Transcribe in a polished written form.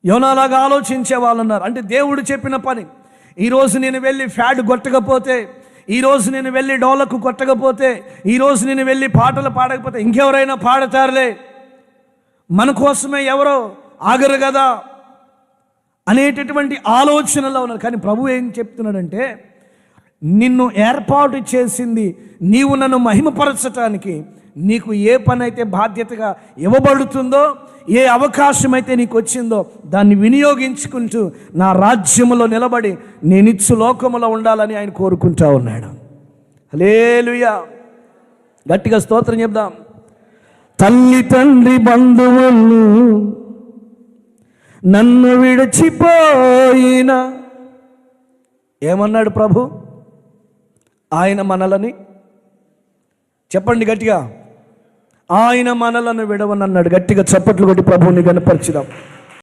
యోనాలాగా ఆలోచించే వాళ్ళు ఉన్నారు. అంటే దేవుడు చెప్పిన పని, ఈరోజు నేను వెళ్ళి ఫ్యాడ్ కొట్టకపోతే, ఈరోజు నేను వెళ్ళి డోలకు కొట్టకపోతే, ఈరోజు నేను వెళ్ళి పాటలు పాడకపోతే ఇంకెవరైనా పాడతారులే, మన కోసమే ఎవరో ఆగరు కదా అనేటటువంటి ఆలోచనలో ఉన్నారు. కానీ ప్రభు ఏం చెప్తున్నాడంటే, నిన్ను ఏర్పాటు చేసింది నీవు నన్ను మహిమపరచటానికి. నీకు ఏ పని అయితే బాధ్యతగా ఇవ్వబడుతుందో, ఏ అవకాశం అయితే నీకు వచ్చిందో దాన్ని వినియోగించుకుంటూ నా రాజ్యములో నిలబడి నేనిచ్చు లోకములో ఉండాలని ఆయన కోరుకుంటా ఉన్నాడు. హల్లెలూయా, గట్టిగా స్తోత్రం చెప్దాం. తల్లి తండ్రి బంధువులు నన్ను విడిచిపోయిన, ఏమన్నాడు ప్రభు? ఆయన మనలని, చెప్పండి గట్టిగా, ఆయన మనలను విడవనన్నాడు. గట్టిగా చప్పట్లు కొట్టి ప్రభువుని గణపరచుదాం.